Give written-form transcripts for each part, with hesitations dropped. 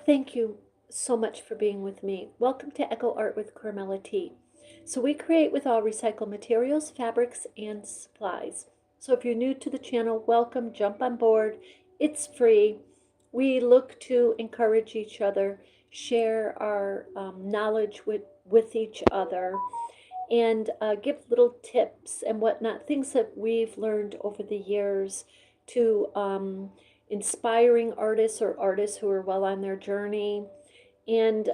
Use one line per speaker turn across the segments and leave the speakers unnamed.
Thank you so much for being with me. Welcome to Echo Art with Carmella-T. So we create with all recycled materials, fabrics, and supplies. So if you're new to the channel, welcome, jump on board. It's free. We look to encourage each other, share our knowledge with each other, and give little tips and whatnot, things that we've learned over the years to inspiring artists or artists who are well on their journey. And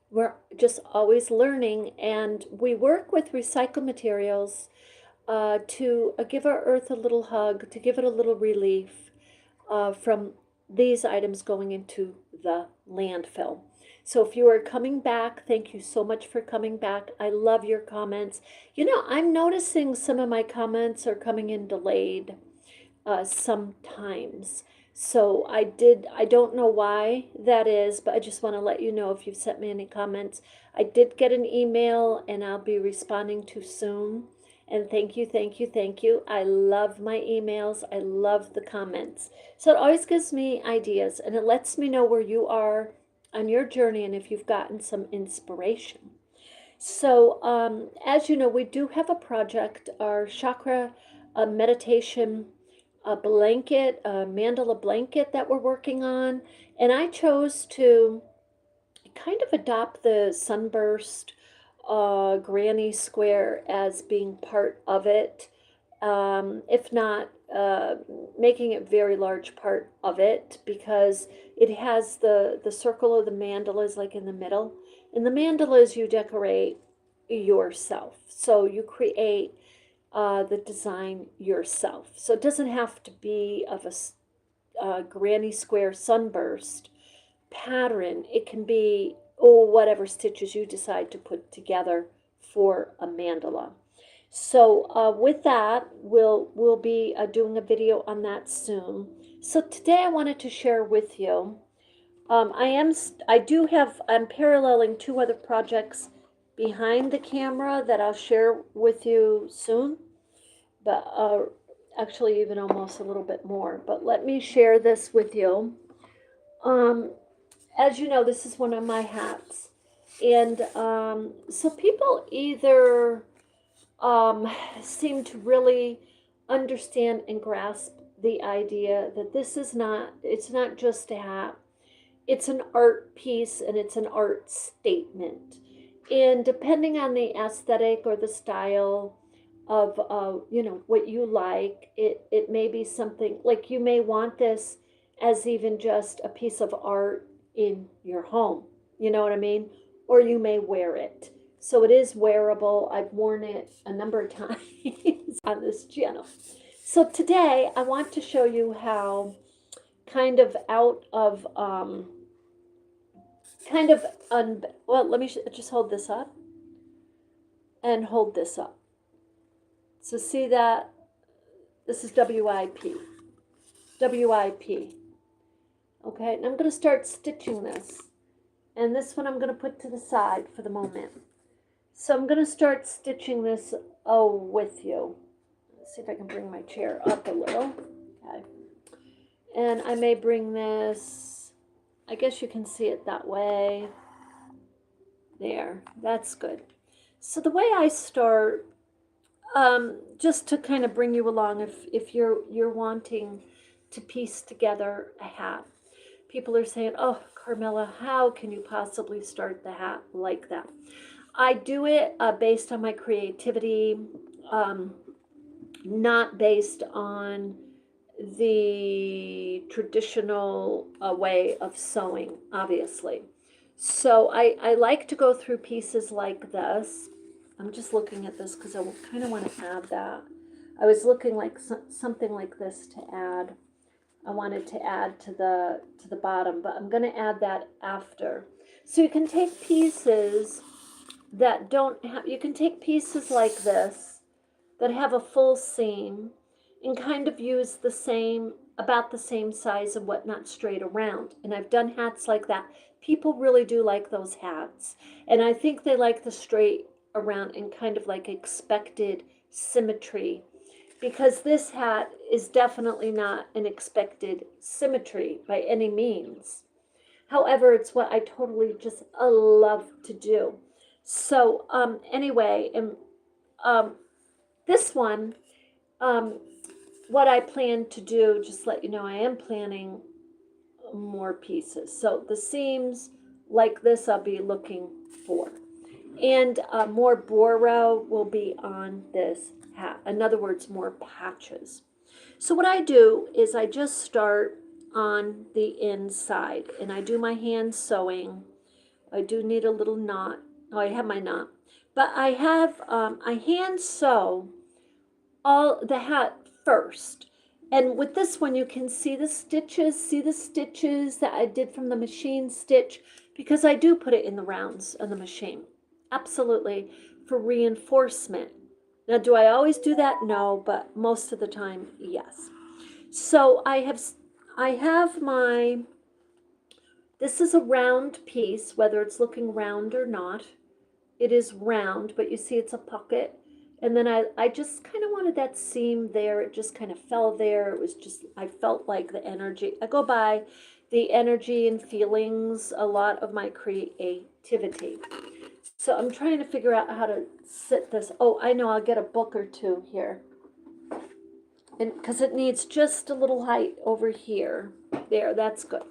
we're just always learning, and we work with recycled materials to give our earth a little hug, to give it a little relief from these items going into the landfill. So if you are coming back, thank you so much for coming back. I love your comments. You know, I'm noticing some of my comments are coming in delayed sometimes. So I don't know why that is, but I just want to let you know if you've sent me any comments. I did get an email and I'll be responding to soon. And thank you, thank you, thank you. I love my emails. I love the comments. So it always gives me ideas and it lets me know where you are on your journey and if you've gotten some inspiration. So as you know, we do have a project, our chakra meditation blanket, a mandala blanket that we're working on. And I chose to kind of adopt the sunburst granny square as being part of it, if not making it very large part of it, because it has the circle of the mandalas like in the middle. And the mandalas you decorate yourself. So you create the design yourself. So it doesn't have to be of a granny square sunburst pattern. It can be whatever stitches you decide to put together for a mandala. So with that, we'll be doing a video on that soon. So today I wanted to share with you. I'm paralleling two other projects behind the camera that I'll share with you soon, but actually even almost a little bit more. But let me share this with you. As you know, this is one of my hats. And so people either seem to really understand and grasp the idea that it's not just a hat, it's an art piece and it's an art statement. And depending on the aesthetic or the style of, what you like, it may be something like you may want this as even just a piece of art in your home. You know what I mean? Or you may wear it. So it is wearable. I've worn it a number of times on this channel. So today I want to show you how kind of out of, well, let me just hold this up and hold this up. So see that? This is WIP. WIP. Okay, and I'm going to start stitching this. And this one I'm going to put to the side for the moment. So I'm going to start stitching this with you. Let's see if I can bring my chair up a little. Okay. And I may bring this, I guess you can see it that way. There, that's good. So the way I start, just to kind of bring you along, if you're wanting to piece together a hat. People are saying, oh, Carmella, how can you possibly start the hat like that? I do it based on my creativity, not based on the traditional way of sewing, obviously. So I like to go through pieces like this. I'm just looking at this because I kind of want to add that. I was looking like something like this to add. I wanted to add to the bottom, but I'm going to add that after. So you can take pieces that don't have, you can take pieces like this that have a full seam and kind of use about the same size and whatnot straight around. And I've done hats like that. People really do like those hats. And I think they like the straight around and kind of like expected symmetry, because this hat is definitely not an expected symmetry by any means. However, it's what I totally just love to do. So anyway, and um, this one, um, what I plan to do, just let you know, I am planning more pieces. So the seams like this I'll be looking for. And more Boro will be on this hat. In other words, more patches. So what I do is I just start on the inside and I do my hand sewing. I do need a little knot. Oh, I have my knot. But I hand sew all the hat first. And with this one, you can see the stitches that I did from the machine stitch, because I do put it in the rounds on the machine. Absolutely, for reinforcement. Now, do I always do that? No, but most of the time, yes. So I have my, this is a round piece, whether it's looking round or not. It is round, but you see it's a pocket. And then I just kind of wanted that seam there. It just kind of fell there. It was just, I felt like the energy. I go by the energy and feelings a lot of my creativity. So I'm trying to figure out how to sit this. Oh, I know, I'll get a book or two here. And because it needs just a little height over here. There, that's good.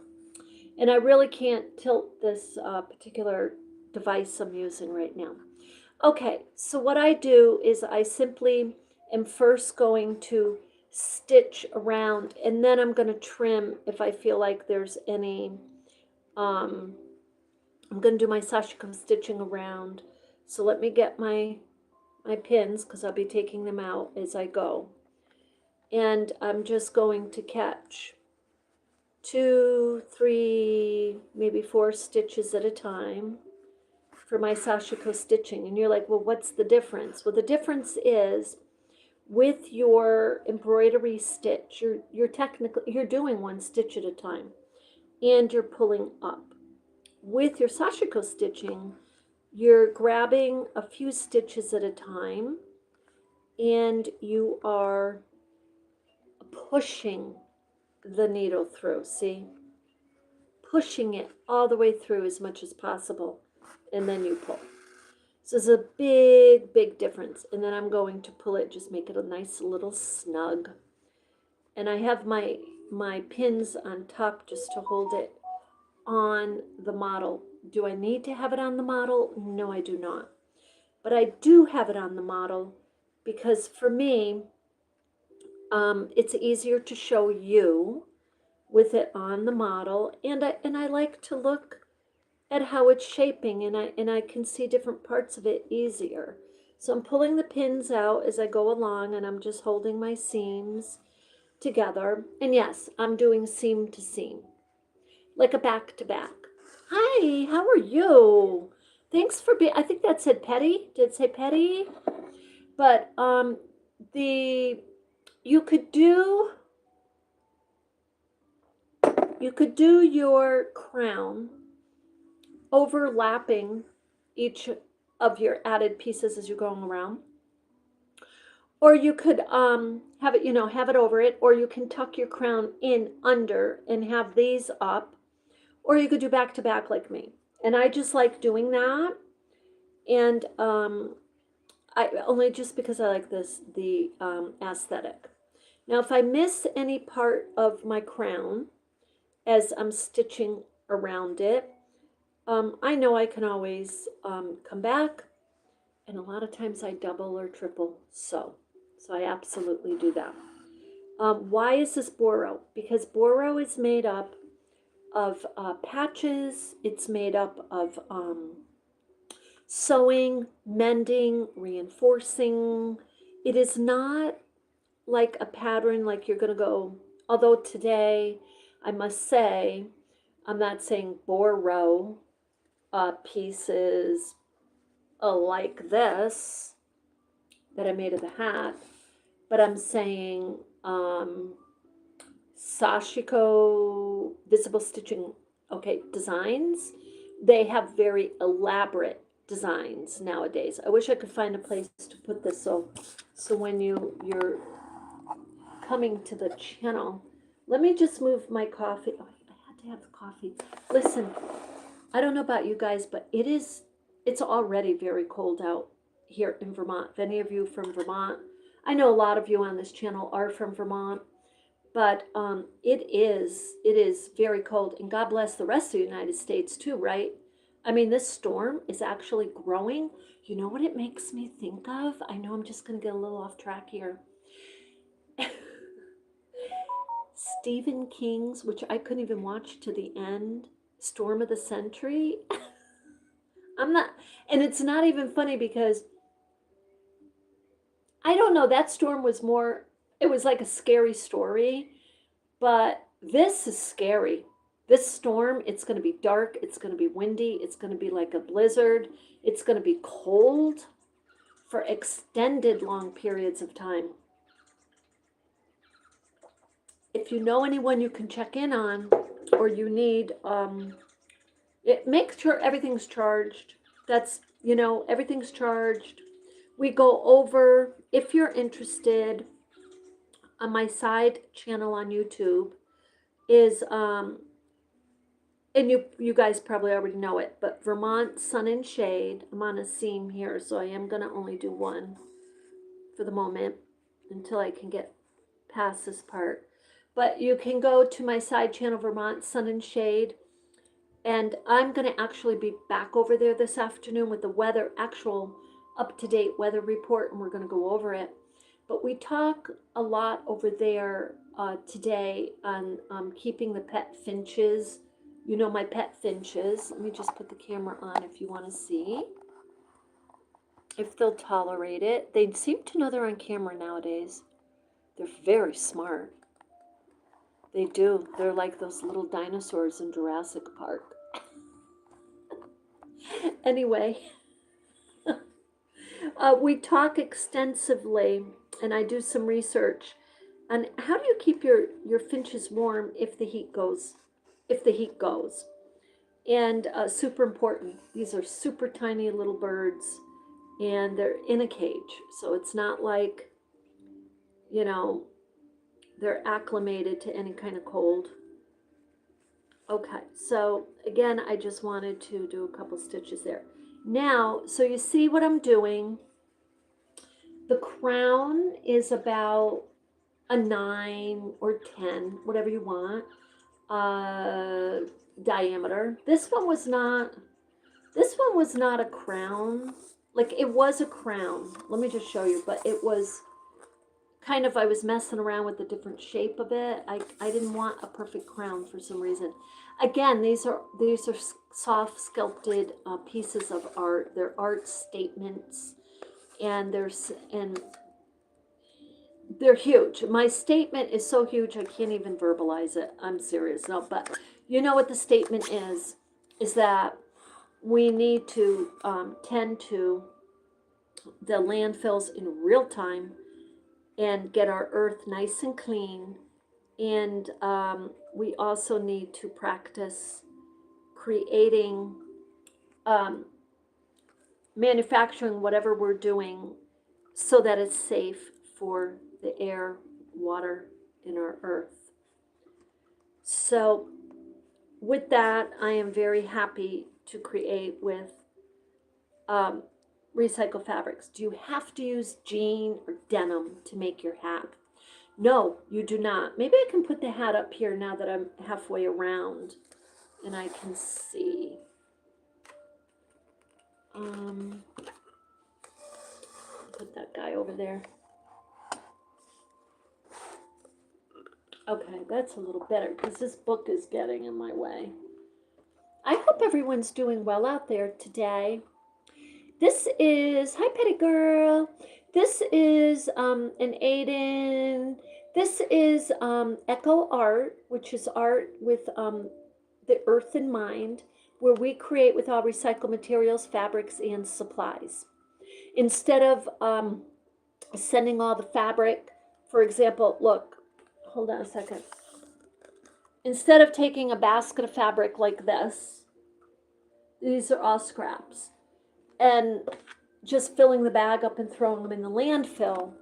And I really can't tilt this particular device I'm using right now. Okay, so what I do is I simply am first going to stitch around, and then I'm going to trim if I feel like there's any, I'm going to do my Sashiko stitching around. So let me get my pins, because I'll be taking them out as I go. And I'm just going to catch 2, 3, maybe 4 stitches at a time for my Sashiko stitching. And you're like, well, what's the difference? Well, the difference is with your embroidery stitch, you're doing 1 stitch at a time and you're pulling up. With your Sashiko stitching, you're grabbing a few stitches at a time and you are pushing the needle through, see? Pushing it all the way through as much as possible, and then you pull. So it's a big, big difference. And then I'm going to pull it, just make it a nice little snug. And I have my pins on top just to hold it on the model. Do I need to have it on the model? No, I do not. But I do have it on the model because for me, it's easier to show you with it on the model, and I like to look at how it's shaping, and I can see different parts of it easier. So I'm pulling the pins out as I go along, and I'm just holding my seams together. And yes, I'm doing seam to seam, like a back to back. Hi, how are you? Thanks for being, I think that said Petty. Did it say Petty? But the you could do your crown overlapping each of your added pieces as you're going around, or you could have it, have it over it, or you can tuck your crown in under and have these up, or you could do back to back like me. And I just like doing that, and I only just because I like the aesthetic. Now, if I miss any part of my crown as I'm stitching around it, I know I can always come back, and a lot of times I double or triple sew. So I absolutely do that. Why is this Boro? Because Boro is made up of patches. It's made up of sewing, mending, reinforcing. It is not like a pattern like you're going to go, although today I must say, I'm not saying Boro pieces like this that I made of the hat, but I'm saying Sashiko visible stitching, okay, designs. They have very elaborate designs nowadays. I wish I could find a place to put this so when you're coming to the channel. Let me just move my coffee. Oh, I had to have the coffee. Listen, I don't know about you guys, but it's already very cold out here in Vermont. If any of you from Vermont, I know a lot of you on this channel are from Vermont, but it is very cold, and God bless the rest of the United States too, right? I mean, this storm is actually growing. You know what it makes me think of? I know I'm just going to get a little off track here. Stephen King's, which I couldn't even watch to the end, Storm of the Century. I'm not, and it's not even funny because I don't know, that storm was more, it was like a scary story, but this is scary. This storm, it's going to be dark, it's going to be windy, it's going to be like a blizzard, it's going to be cold for extended long periods of time. If you know anyone you can check in on, or you need, make sure everything's charged. That's, everything's charged. We go over, if you're interested, on my side channel on YouTube is, and you guys probably already know it, but Vermont Sun and Shade. I'm on a seam here, so I am going to only do one for the moment until I can get past this part. But you can go to my side channel, Vermont Sun and Shade, and I'm going to actually be back over there this afternoon with the weather, actual up-to-date weather report, and we're going to go over it. But we talk a lot over there today on keeping the pet finches. You know my pet finches. Let me just put the camera on if you want to see. If they'll tolerate it. They seem to know they're on camera nowadays. They're very smart. They do. They're like those little dinosaurs in Jurassic Park. Anyway, we talk extensively, and I do some research on how do you keep your finches warm if the heat goes. And super important. These are super tiny little birds, and they're in a cage, so it's not like, they're acclimated to any kind of cold. Okay, so again, I just wanted to do a couple stitches there. Now, so you see what I'm doing. The crown is about a 9 or 10, whatever you want, diameter. This one was not a crown. Like, it was a crown. Let me just show you, but it was kind of, I was messing around with the different shape of it. I didn't want a perfect crown for some reason. Again, these are soft sculpted pieces of art. They're art statements, and they're huge. My statement is so huge I can't even verbalize it. I'm serious. No, but you know what the statement is that we need to tend to the landfills in real time and get our earth nice and clean. And we also need to practice creating, manufacturing whatever we're doing so that it's safe for the air, water, and our earth. So with that, I am very happy to create with recycled fabrics. Do you have to use jean or denim to make your hat? No, you do not. Maybe I can put the hat up here now that I'm halfway around and I can see. Put that guy over there. Okay, that's a little better because this book is getting in my way. I hope everyone's doing well out there today. This is, hi Petty Girl. This is an Aiden. This is Echo Art, which is art with the earth in mind, where we create with all recycled materials, fabrics, and supplies. Instead of sending all the fabric, for example, look, hold on a second. Instead of taking a basket of fabric like this, these are all scraps, and just filling the bag up and throwing them in the landfill,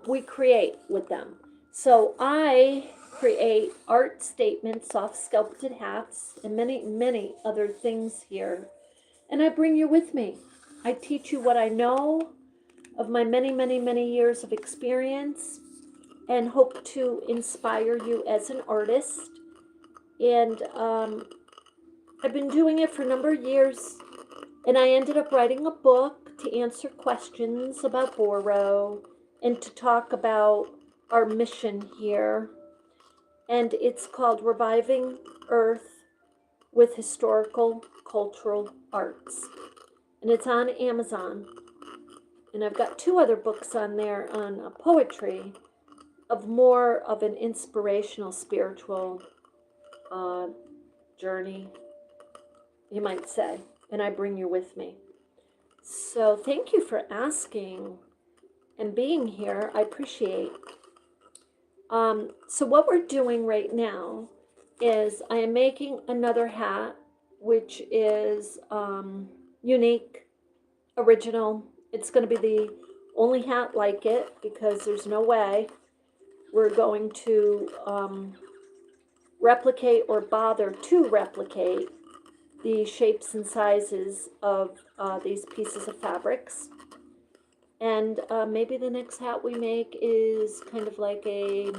we create with them. So I create art statements, soft sculpted hats, and many, many other things here. And I bring you with me. I teach you what I know of my many, many, many years of experience and hope to inspire you as an artist. And I've been doing it for a number of years, and I ended up writing a book to answer questions about Boro and to talk about our mission here. And it's called Reviving Earth with Historical Cultural Arts. And it's on Amazon. And I've got 2 other books on there on poetry of more of an inspirational spiritual journey, you might say. And I bring you with me. So thank you for asking and being here. I appreciate. So what we're doing right now is I am making another hat, which is unique, original. It's going to be the only hat like it because there's no way we're going to replicate or bother to replicate the shapes and sizes of these pieces of fabrics. And maybe the next hat we make is kind of like a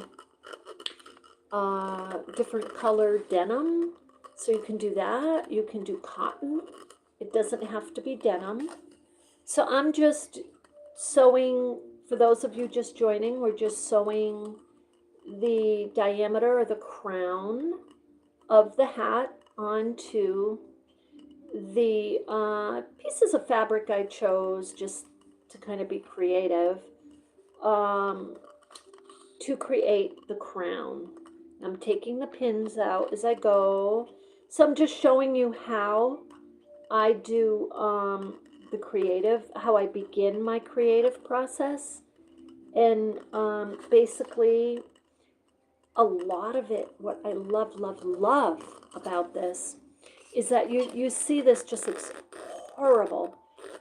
different color denim. So you can do that. You can do cotton. It doesn't have to be denim. So I'm just sewing, for those of you just joining, we're just sewing the diameter or the crown of the hat onto the pieces of fabric I chose just to kind of be creative to create the crown. I'm taking the pins out as I go. So I'm just showing you how I do the creative, how I begin my creative process. And basically, a lot of it, what I love, love, love about this is that you see this just looks horrible,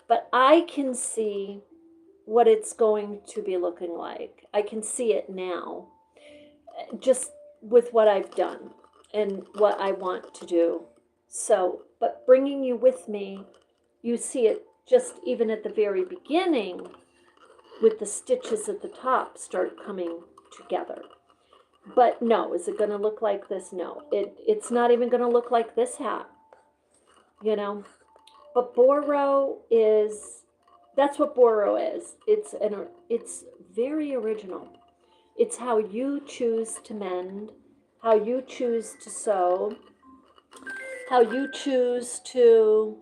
but I can see what it's going to be looking like. I can see it now, just with what I've done and what I want to do. So, but bringing you with me, you see it just even at the very beginning with the stitches at the top start coming together. But no, is it going to look like this? No, it's not even going to look like this hat, you know. But Boro is, that's what Boro is. It's very original. It's how you choose to mend, how you choose to sew, how you choose to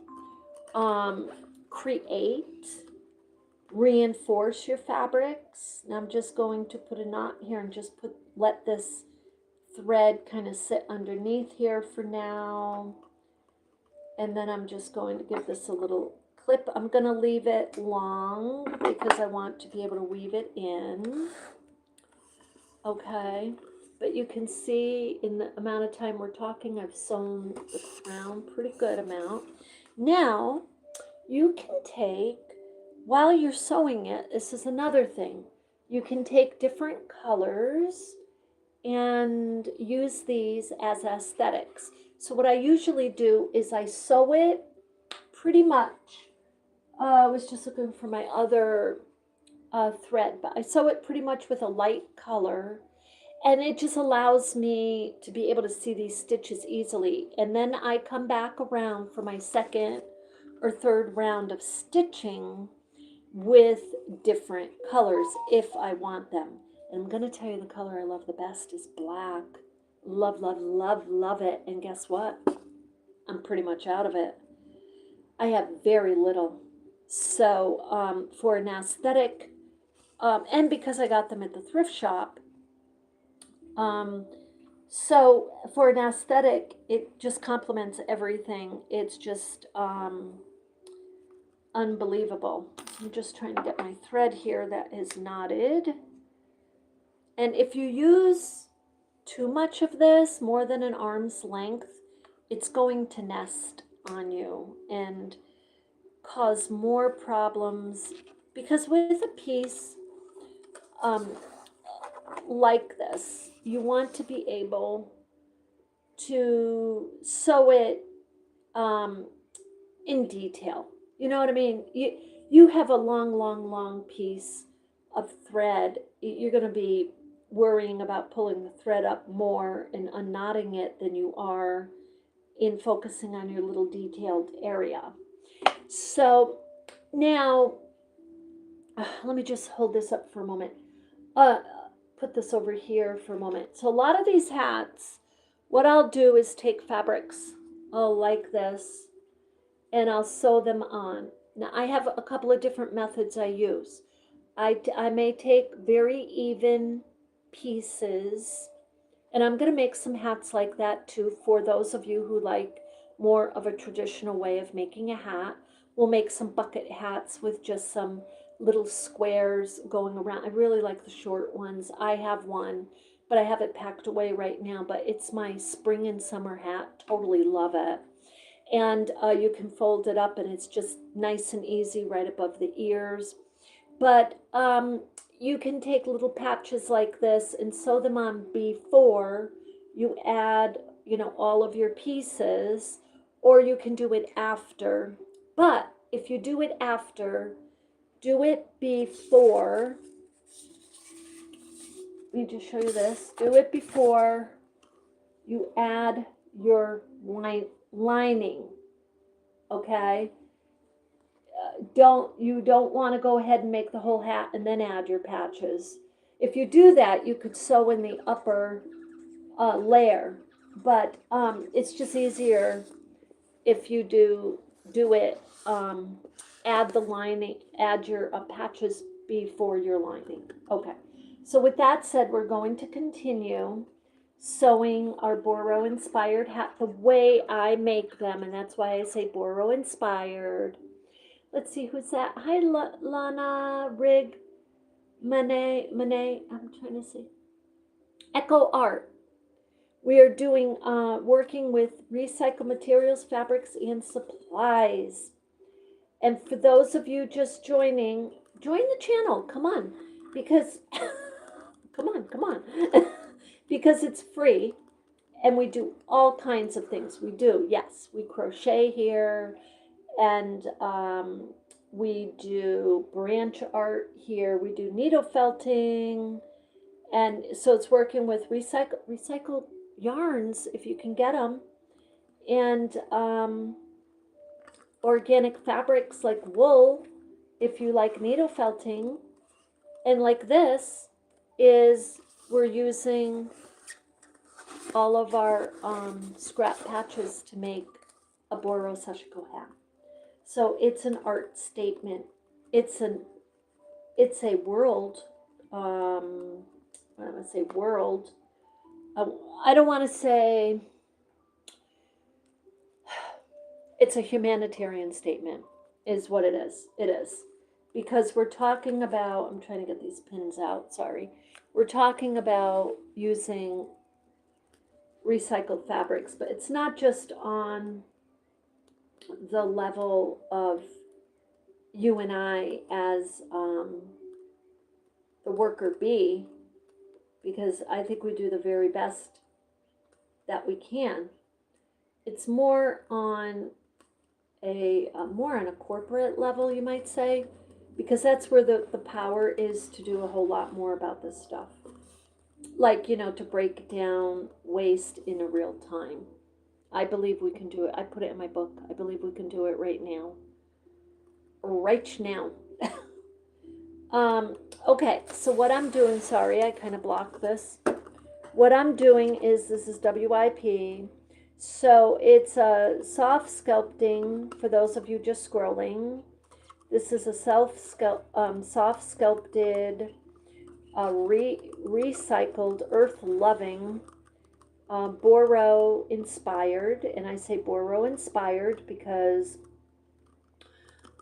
create, reinforce your fabrics. And I'm just going to put a knot here and just let this thread kind of sit underneath here for now. And then I'm just going to give this a little clip. I'm going to leave it long because I want to be able to weave it in. Okay, but you can see in the amount of time we're talking, I've sewn the crown pretty good amount. Now, you can take, while you're sewing it, this is another thing, you can take different colors and use these as aesthetics. So what I usually do is I sew it pretty much, I was just looking for my other thread, but I sew it pretty much with a light color, and it just allows me to be able to see these stitches easily. And then I come back around for my second or third round of stitching with different colors if I want them. And I'm going to tell you the color I love the best is black. Love, love, love, love it. And guess what? I'm pretty much out of it. I have very little. So for an aesthetic, and because I got them at the thrift shop, so for an aesthetic, it just complements everything. It's just unbelievable. I'm just trying to get my thread here that is knotted. And if you use too much of this, more than an arm's length, it's going to nest on you and cause more problems. Because with a piece, like this. You want to be able to sew it in detail. You know what I mean? You have a long piece of thread. You're going to be worrying about pulling the thread up more and unknotting it than you are in focusing on your little detailed area. So now, let me just hold this up for a moment. Put this over here for a moment. So a lot of these hats, what I'll do is take fabrics like this, and I'll sew them on. Now I have a couple of different methods I use. I may take very even pieces, and I'm going to make some hats like that too for those of you who like more of a traditional way of making a hat. We'll make some bucket hats with just some little squares going around. I really like the short ones. I have one, but I have it packed away right now, but it's my spring and summer hat. Totally love it. And you can fold it up and it's just nice and easy right above the ears. But you can take little patches like this and sew them on before you add, you know, all of your pieces, or you can do it after. But if you do it after, do it before. Let me just show you this. Do it before you add your lining, okay? You don't want to go ahead and make the whole hat and then add your patches. If you do that, you could sew in the upper layer, but it's just easier if you do it. Add the lining, add your patches before your lining. Okay. So with that said, we're going to continue sewing our Boro inspired hat the way I make them, and that's why I say Boro inspired. Let's see, who's that? Hi, Lana, Rig, Monet, I'm trying to see. Echo Art. We are doing, working with recycled materials, fabrics, and supplies. And for those of you just joining, join the channel, come on, because, come on, because it's free, and we do all kinds of things. We do, yes, we crochet here, and we do branch art here, we do needle felting, and so it's working with recycled yarns if you can get them, and organic fabrics like wool if you like needle felting, and like this is we're using all of our scrap patches to make a Boro-Sashiko hat. So it's an art statement. It's a world. I'm gonna say world. I don't want to say. It's a humanitarian statement, is what it is. It is, because we're talking about. I'm trying to get these pins out. Sorry. We're talking about using recycled fabrics, but it's not just on the level of you and I as the worker bee, because I think we do the very best that we can. It's more on a corporate level, you might say, because that's where the power is to do a whole lot more about this stuff. Like, you know, to break down waste in a real time. I believe we can do it. I put it in my book. I believe we can do it right now. Right now. Okay, so what I'm doing, sorry, I kind of blocked this. What I'm doing is, this is WIP. So it's a soft sculpting, for those of you just scrolling. This is a soft sculpted, recycled, earth-loving, Boro inspired, and I say Boro inspired because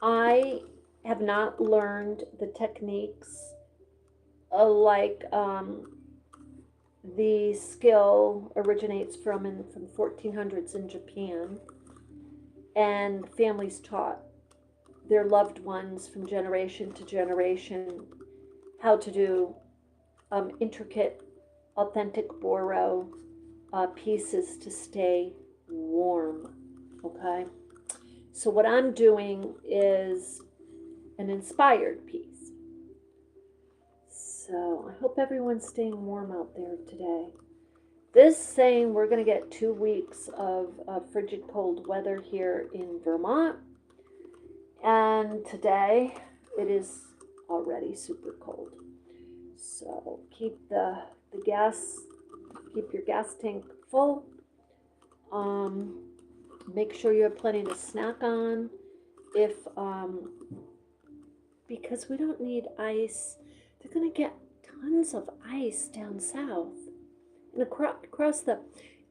I have not learned the techniques like the skill originates from 1400's in Japan, and families taught their loved ones from generation to generation how to do intricate, authentic Boro pieces to stay warm, okay? So what I'm doing is an inspired piece. So I hope everyone's staying warm out there today. This saying we're going to get 2 weeks of frigid cold weather here in Vermont. And today it is already super cold. So keep keep your gas tank full. Make sure you have plenty to snack on. Because we don't need ice. They're going to get tons of ice down south. And across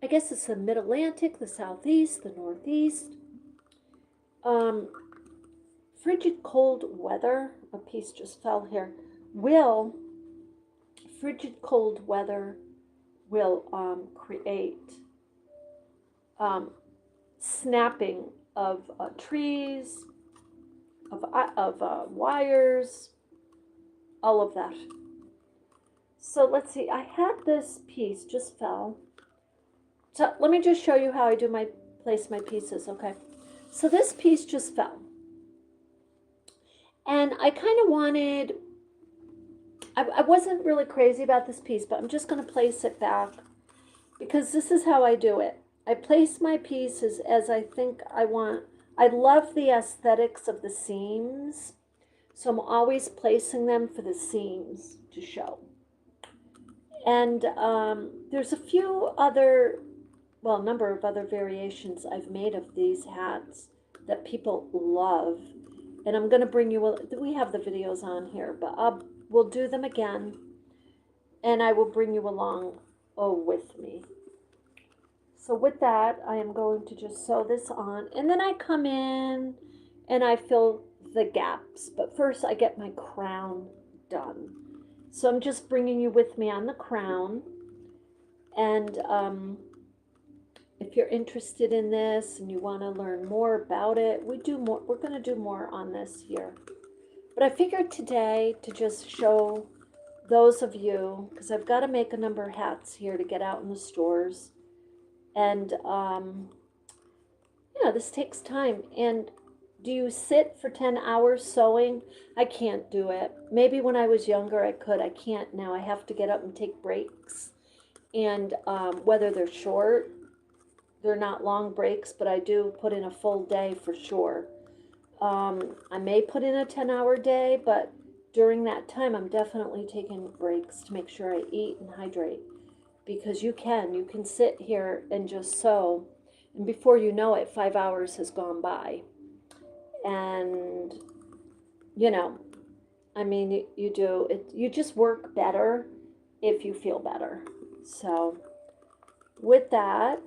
I guess it's the mid-Atlantic, the southeast, the northeast. Frigid cold weather, a piece just fell here, frigid cold weather will create snapping of trees, of wires, all of that. So let's see, I had this piece just fell. So let me just show you how I place my pieces, okay? So this piece just fell. And I kind of wanted, I wasn't really crazy about this piece, but I'm just going to place it back because this is how I do it. I place my pieces as I think I want. I love the aesthetics of the seams, so I'm always placing them for the seams to show. And there's a number of other variations I've made of these hats that people love. And I'm going to bring you, we have the videos on here, but we'll do them again. And I will bring you along, with me. So with that, I am going to just sew this on. And then I come in and I fill the gaps. But first I get my crown done. So I'm just bringing you with me on the crown. And if you're interested in this and you want to learn more about it, we're going to do more on this here. But I figured today to just show those of you, because I've got to make a number of hats here to get out in the stores. And, this takes time. And do you sit for 10 hours sewing? I can't do it. Maybe when I was younger I could. I can't now. I have to get up and take breaks. And whether they're short, they're not long breaks, but I do put in a full day for sure. I may put in a 10-hour day, but during that time I'm definitely taking breaks to make sure I eat and hydrate. Because you can sit here and just sew, and before you know it, 5 hours has gone by. And you do it. You just work better if you feel better. So with that,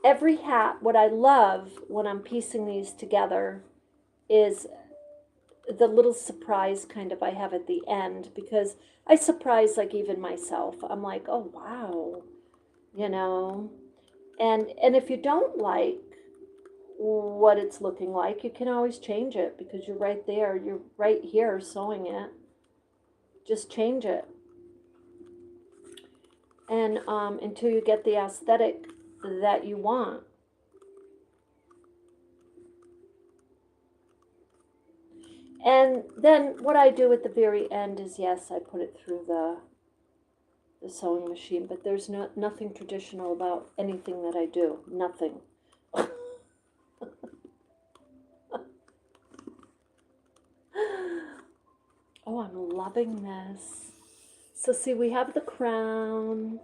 every hat, what I love when I'm piecing these together is the little surprise kind of I have at the end, because I surprise like even myself. I'm like, oh wow, and if you don't like what it's looking like, you can always change it, because you're right there, you're right here sewing it. Just change it. And until you get the aesthetic that you want. And then what I do at the very end is, yes, I put it through the sewing machine, but there's nothing traditional about anything that I do. Nothing. Oh, I'm loving this. So see, we have the crown.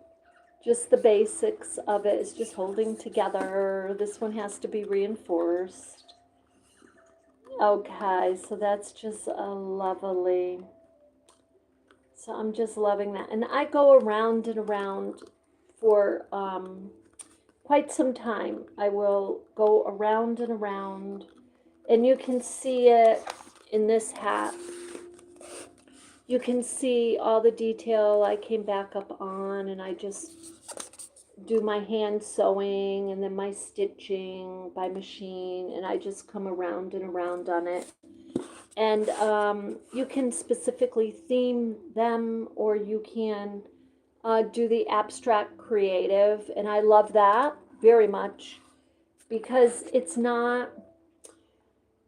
Just the basics of it is just holding together. This one has to be reinforced. Okay, so that's just lovely. So I'm just loving that. And I go around and around for quite some time. I will go around and around. And you can see it in this hat. You can see all the detail I came back up on, and I just do my hand sewing and then my stitching by machine, and I just come around and around on it. And you can specifically theme them, or you can do the abstract creative. And I love that very much because it's not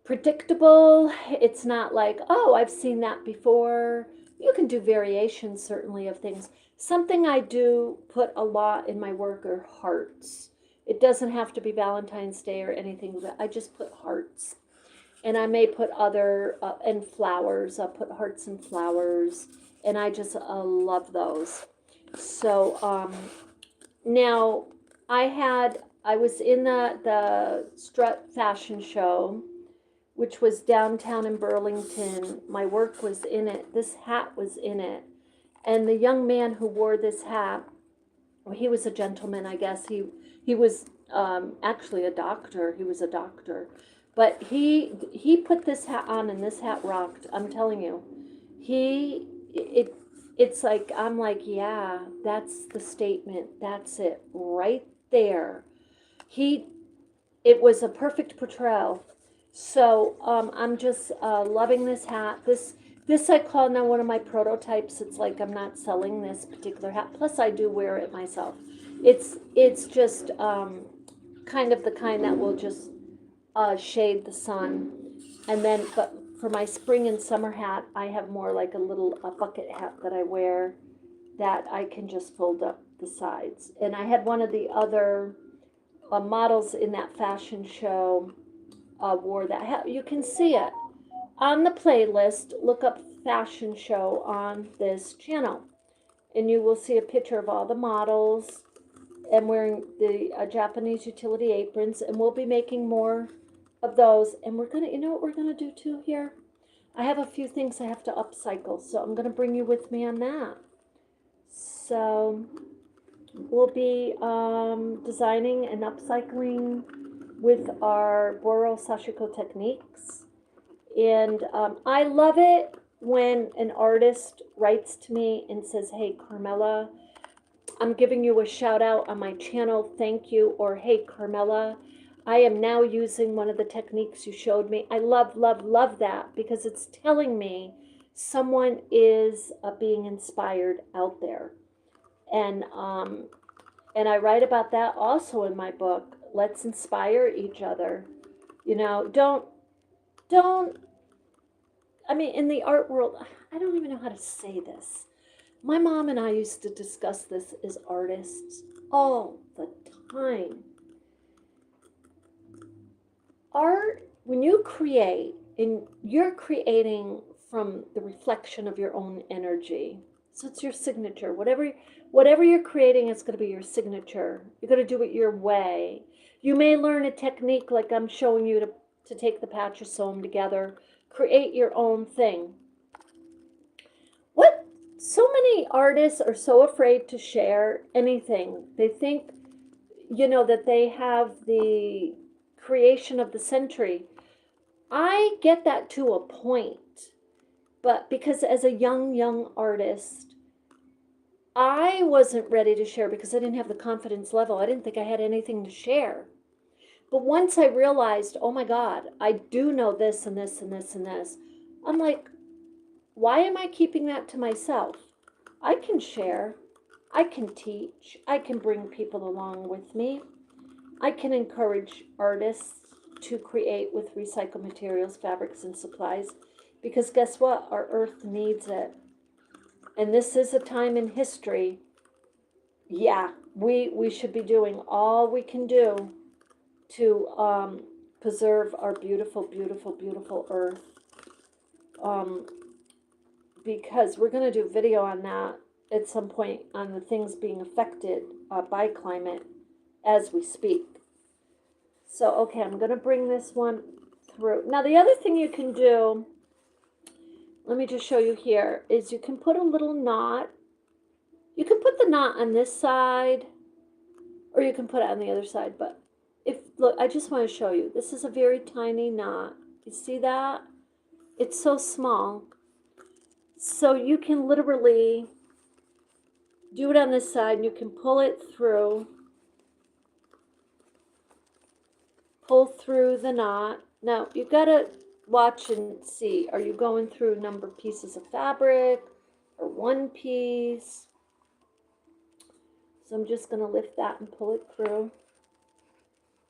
predictable. It's not like, oh, I've seen that before. You can do variations, certainly, of things. Something I do put a lot in my work are hearts. It doesn't have to be Valentine's Day or anything, but I just put hearts. And I may put other, and flowers. I'll put hearts and flowers. And I just love those. So now I was in the Strut Fashion Show, which was downtown in Burlington. My work was in it. This hat was in it. And the young man who wore this hat, well, he was a gentleman, I guess. He was actually a doctor. He was a doctor. But he put this hat on, and this hat rocked. I'm telling you. It's like, I'm like, yeah, that's the statement. That's it right there. It was a perfect portrayal. So I'm just loving this hat. This I call now one of my prototypes. It's like I'm not selling this particular hat. Plus I do wear it myself. It's just kind of the kind that will just shade the sun. And then, but for my spring and summer hat, I have more like a bucket hat that I wear that I can just fold up the sides. And I had one of the other models in that fashion show wore that hat. You can see it on the playlist. Look up fashion show on this channel, and you will see a picture of all the models and wearing the Japanese utility aprons. And we'll be making more of those. And we're gonna, you know what we're gonna do too here? I have a few things I have to upcycle, so I'm gonna bring you with me on that. So we'll be designing and upcycling with our Boro-Sashiko techniques. And I love it when an artist writes to me and says, hey, Carmella, I'm giving you a shout out on my channel, thank you. Or, hey, Carmella, I am now using one of the techniques you showed me. I love, love, love that, because it's telling me someone is being inspired out there. And I write about that also in my book. Let's inspire each other. You know, don't, I mean, in the art world, I don't even know how to say this. My mom and I used to discuss this as artists all the time. Art, when you create, and you're creating from the reflection of your own energy. So it's your signature. Whatever you're creating is going to be your signature. You're going to do it your way. You may learn a technique like I'm showing you to take the patches, sew them together. Create your own thing. What so many artists are so afraid to share anything. They think, you know, that they have the creation of the century. I get that to a point. But because as a young artist, I wasn't ready to share because I didn't have the confidence level. I didn't think I had anything to share. But once I realized, oh my God, I do know this and this and this and this, I'm like, why am I keeping that to myself? I can share. I can teach. I can bring people along with me. I can encourage artists to create with recycled materials, fabrics, and supplies. Because guess what? Our earth needs it. And this is a time in history. Yeah, we should be doing all we can do to preserve our beautiful, beautiful, beautiful earth. Because we're going to do a video on that at some point, on the things being affected by climate as we speak. So, okay, I'm going to bring this one through. Now, the other thing you can do, let me just show you here, is you can put a little knot. You can put the knot on this side, or you can put it on the other side. But look, I just want to show you. This is a very tiny knot. You see that? It's so small. So you can literally do it on this side, and you can pull it through. Pull through the knot. Now, you've got to watch and see. Are you going through a number of pieces of fabric or one piece? So I'm just going to lift that and pull it through.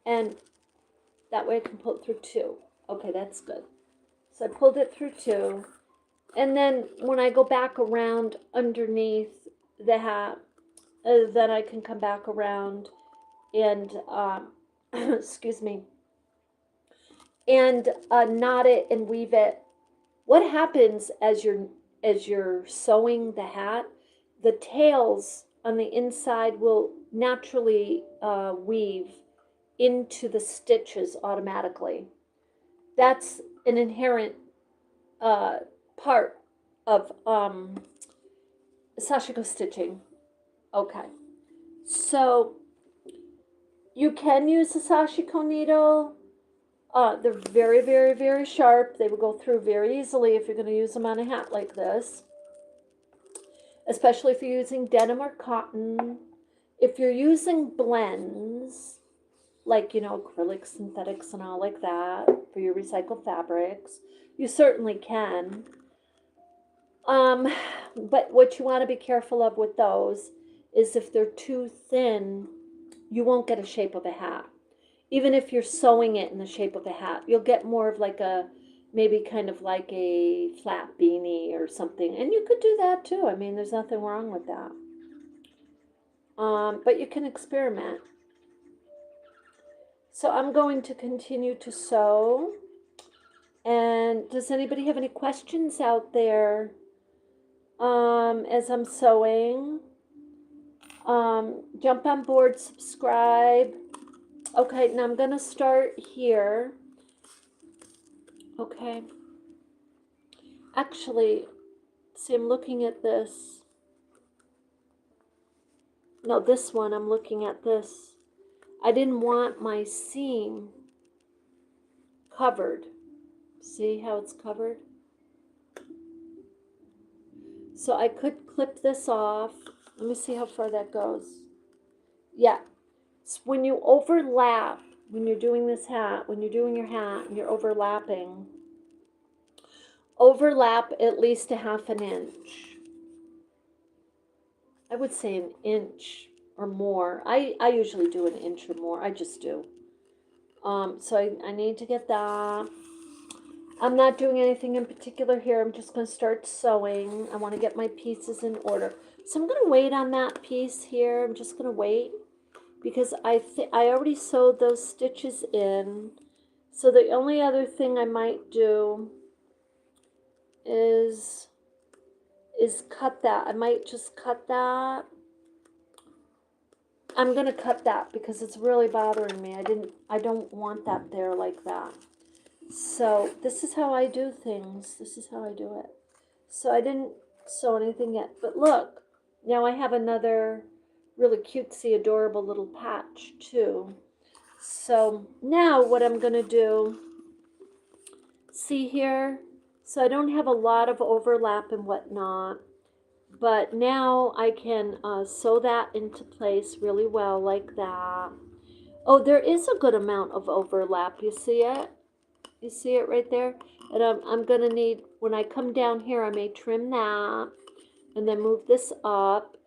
And that way I can pull it through two. Okay, that's good. So I pulled it through two. And then when I go back around underneath the hat, then I can come back around and, excuse me, and knot it and weave it. What happens as you're sewing the hat, the tails on the inside will naturally weave into the stitches automatically. That's an inherent part of Sashiko stitching. Okay, so you can use a Sashiko needle. They're very, very, very sharp. They will go through very easily if you're going to use them on a hat like this, especially if you're using denim or cotton. If you're using blends, like, you know, acrylic, synthetics, and all like that for your recycled fabrics, you certainly can. But what you want to be careful of with those is if they're too thin, you won't get a shape of a hat. Even if you're sewing it in the shape of a hat, you'll get more of like a, maybe kind of like a flat beanie or something. And you could do that too. I mean, there's nothing wrong with that. But you can experiment. So I'm going to continue to sew. And does anybody have any questions out there as I'm sewing? Jump on board, subscribe. Okay, now I'm going to start here. Okay. Actually, see, I'm looking at this. No, this one, I'm looking at this. I didn't want my seam covered. See how it's covered? So I could clip this off. Let me see how far that goes. Yeah. So when you overlap, when you're doing this hat, when you're doing your hat and you're overlapping, overlap at least a half an inch. I would say an inch or more. I usually do an inch or more. I just do. So I need to get that. I'm not doing anything in particular here. I'm just going to start sewing. I want to get my pieces in order. So I'm going to wait on that piece here. I'm just going to wait because I already sewed those stitches in. So the only other thing I might do is cut that. I might just cut that. I'm going to cut that because it's really bothering me. I don't want that there like that. So this is how I do things. This is how I do it. So I didn't sew anything yet. But look, now I have another really cutesy, adorable little patch too. So now what I'm going to do, see here? So I don't have a lot of overlap and whatnot. But now I can sew that into place really well like that. Oh, there is a good amount of overlap. You see it? You see it right there? And I'm going to need, when I come down here, I may trim that and then move this up.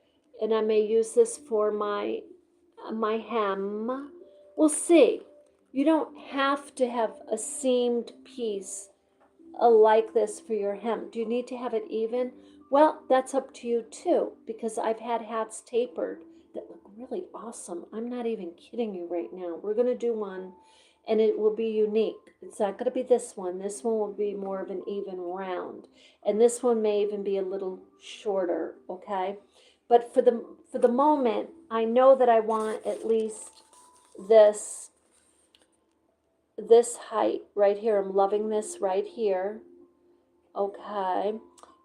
And I may use this for my hem. We'll see. You don't have to have a seamed piece like this for your hem. Do you need to have it even? Well, that's up to you too, because I've had hats tapered that look really awesome. I'm not even kidding you right now. We're going to do one and it will be unique. It's not going to be this one. This one will be more of an even round. And this one may even be a little shorter, okay? But for the moment, I know that I want at least this height right here. I'm loving this right here. Okay.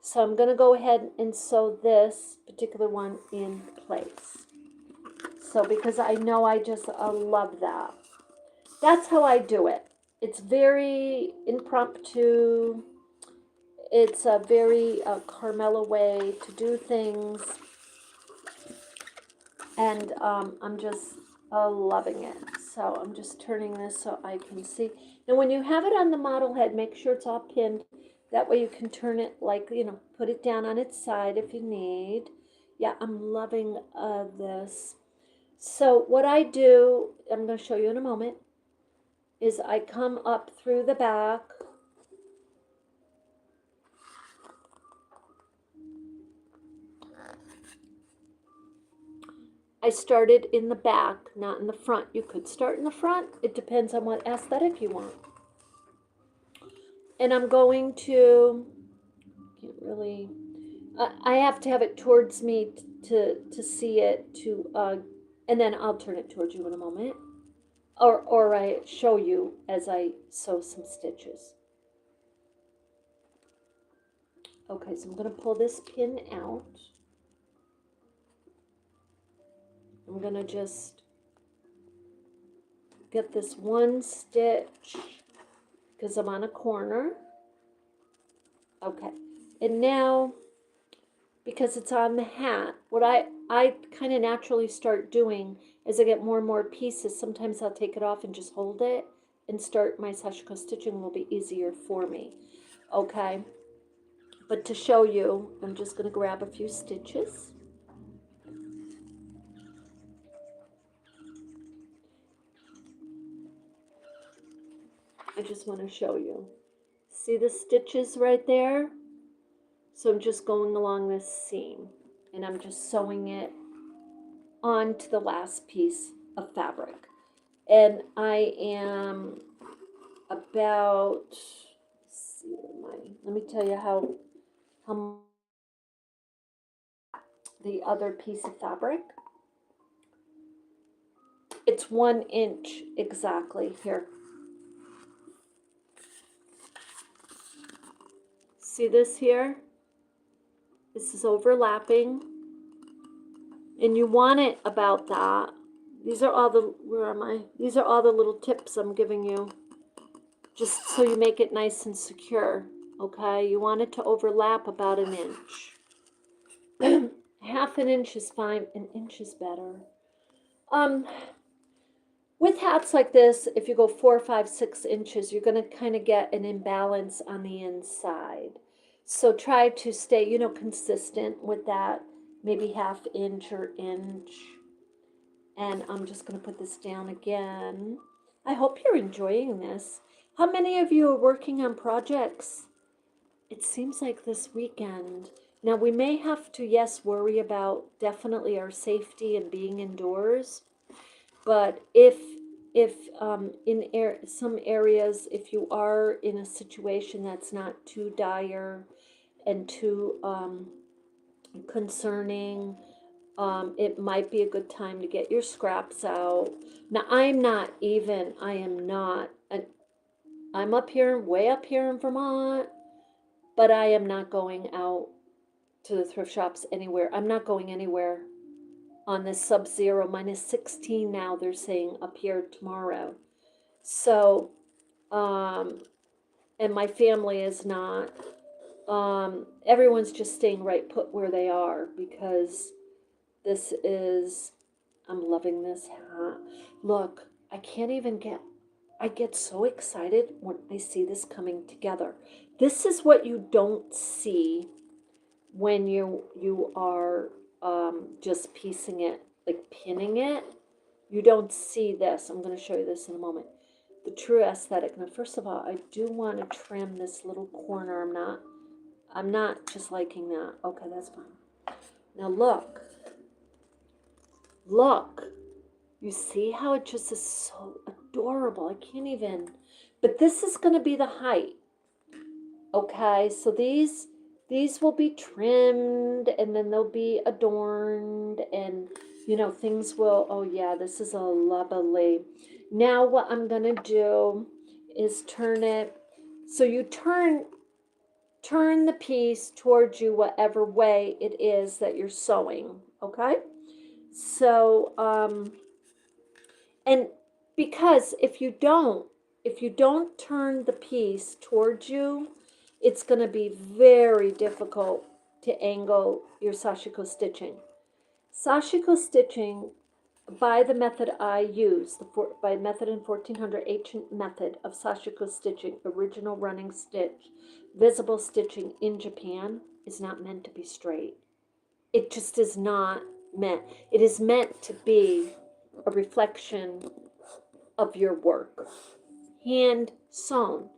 So I'm going to go ahead and sew this particular one in place. So because I know I just love that. That's how I do it. It's very impromptu. It's a very Carmella way to do things. And I'm just loving it. So I'm just turning this so I can see. Now when you have it on the model head, make sure it's all pinned. That way you can turn it like, put it down on its side if you need. Yeah, I'm loving this. So what I do, I'm going to show you in a moment, is I come up through the back. I started in the back, not in the front. You could start in the front. It depends on what aesthetic you want. And I'm going to, can't really, I have to have it towards me to see it, and then I'll turn it towards you in a moment. Or I show you as I sew some stitches. Okay, so I'm going to pull this pin out. I'm going to just get this one stitch because I'm on a corner. Okay, and now because it's on the hat, what I kind of naturally start doing as I get more and more pieces, sometimes I'll take it off and just hold it and start my sashiko stitching will be easier for me. Okay, but to show you, I'm just going to grab a few stitches. I just want to show you. See the stitches right there? So I'm just going along this seam and I'm just sewing it onto the last piece of fabric. And I am about, let's see, let me tell you how the other piece of fabric. It's 1 inch exactly here. See this here? This is overlapping. And you want it about that. These are all the, where am I? These are all the little tips I'm giving you. Just so you make it nice and secure. Okay? You want it to overlap about 1 inch. Half an inch is fine. 1 inch is better. With hats like this, if you go 4, 5, 6 inches, you're going to kind of get an imbalance on the inside. So try to stay, consistent with that. Maybe ½ inch or inch. And I'm just going to put this down again. I hope you're enjoying this. How many of you are working on projects? It seems like this weekend. Now we may have to, yes, worry about definitely our safety and being indoors. But if in some areas, if you are in a situation that's not too dire and too concerning, it might be a good time to get your scraps out. Now, I'm up here, way up here in Vermont, but I am not going out to the thrift shops anywhere. I'm not going anywhere on this sub-zero, -16 now, they're saying up here tomorrow. So, and my family is not, everyone's just staying right put where they are because this is, I'm loving this hat. Look, I get so excited when I see this coming together. This is what you don't see when you are just piecing it, like pinning it. You don't see this. I'm going to show you this in a moment. The true aesthetic. Now, first of all, I do want to trim this little corner. I'm not just liking that. Okay, that's fine. Now look. Look. You see how it just is so adorable. I can't even. But this is going to be the height. Okay, so these will be trimmed and then they'll be adorned and things will, oh yeah, this is a lovely. Now what I'm going to do is turn it, so you turn the piece towards you whatever way it is that you're sewing, okay? So, and because if you don't turn the piece towards you, it's going to be very difficult to angle your sashiko stitching. Sashiko stitching by the method I use, by method in 1400 ancient method of Sashiko stitching, original running stitch, visible stitching in Japan is not meant to be straight. It just is not meant. It is meant to be a reflection of your work. Hand sewn,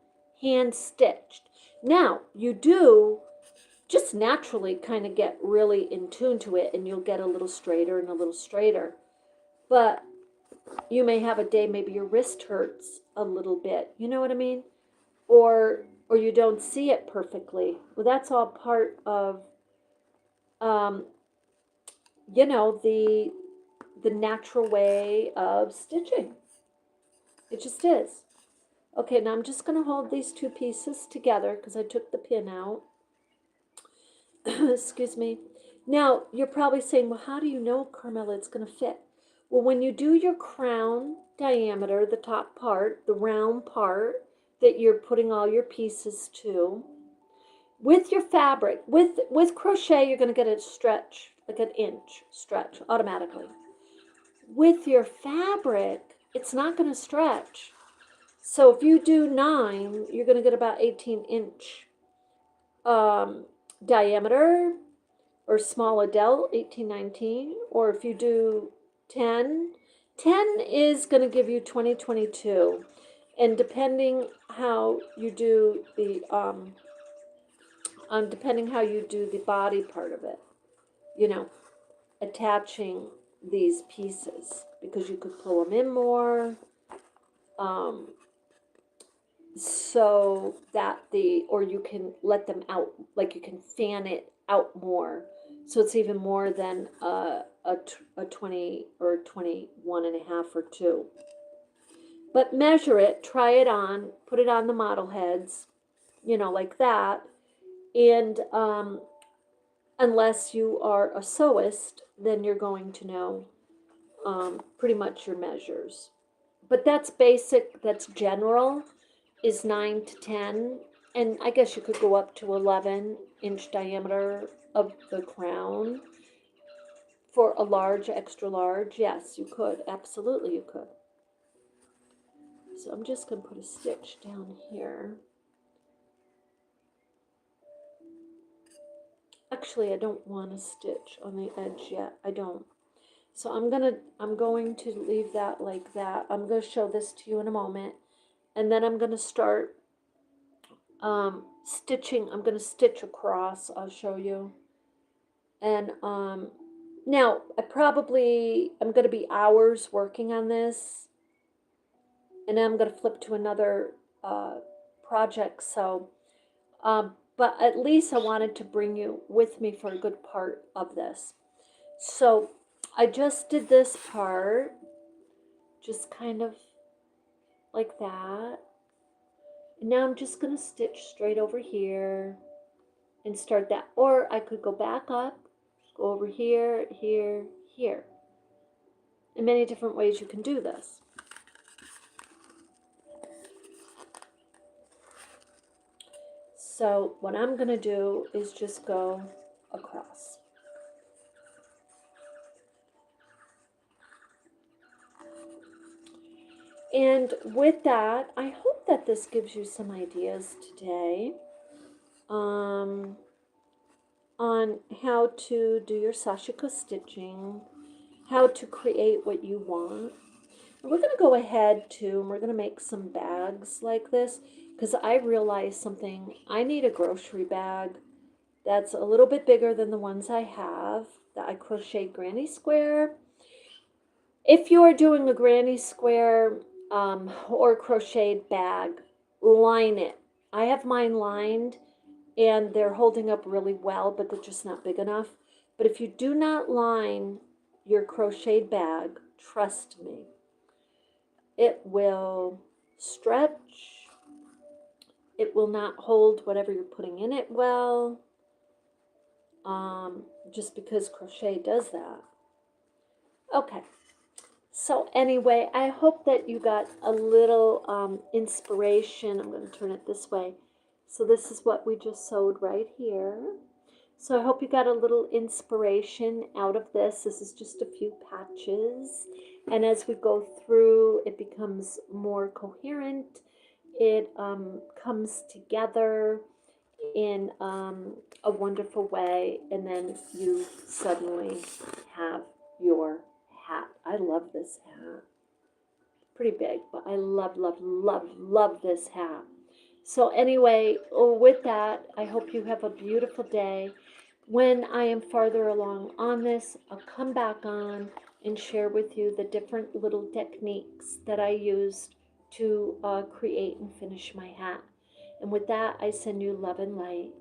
hand stitched. Now, you do just naturally kind of get really in tune to it, and you'll get a little straighter and a little straighter. But you may have a day, maybe your wrist hurts a little bit, you know what I mean? Or you don't see it perfectly. Well, that's all part of um, the natural way of stitching. It just is. Okay, now I'm just going to hold these two pieces together because I took the pin out. Excuse me. Now, you're probably saying, well, how do you know, Carmella, it's going to fit? Well, when you do your crown diameter, the top part, the round part that you're putting all your pieces to, with your fabric, with crochet, you're going to get a stretch, like an inch stretch automatically. With your fabric, it's not going to stretch. So if you do 9, you're going to get about 18-inch diameter, or small adult, 18, 19. Or if you do 10, 10 is going to give you 20, 22. And depending how you do the depending how you do the body part of it, you know, attaching these pieces, because you could pull them in more, so that or you can let them out, like you can fan it out more, so it's even more than a 20 or 21 and a half or 2. But measure it, try it on, put it on the model heads, like that. And unless you are a sewist, then you're going to know pretty much your measures. But that's basic, that's general, is 9 to 10. And I guess you could go up to 11-inch diameter of the crown for a large, extra large. Yes, you could. Absolutely, you could. So I'm just going to put a stitch down here. Actually, I don't want a stitch on the edge yet. I don't. So I'm going to leave that like that. I'm going to show this to you in a moment. And then I'm going to start stitching. I'm going to stitch across. I'll show you. And now I'm going to be hours working on this. And then I'm going to flip to another project. So, but at least I wanted to bring you with me for a good part of this. So I just did this part, just kind of like that. And now I'm just going to stitch straight over here and start that. Or I could go back up, go over here, here, here. In many different ways you can do this. So what I'm going to do is just go across. And with that, I hope that this gives you some ideas today on how to do your Sashiko stitching, how to create what you want. And we're going to go ahead too, and we're going to make some bags like this, because I realized something. I need a grocery bag that's a little bit bigger than the ones I have, that I crocheted granny square. If you are doing a granny square or crocheted bag, line it. I have mine lined, and they're holding up really well, but they're just not big enough. But if you do not line your crocheted bag, trust me, it will stretch. It will not hold whatever you're putting in it well, just because crochet does that. Okay. So anyway, I hope that you got a little inspiration. I'm going to turn it this way. So this is what we just sewed right here. So I hope you got a little inspiration out of this. This is just a few patches. And as we go through, it becomes more coherent. It comes together in a wonderful way. And then you suddenly have your hat. I love this hat. Pretty big, but I love, love, love, love this hat. So anyway, with that, I hope you have a beautiful day. When I am farther along on this, I'll come back on and share with you the different little techniques that I used to create and finish my hat. And with that, I send you love and light.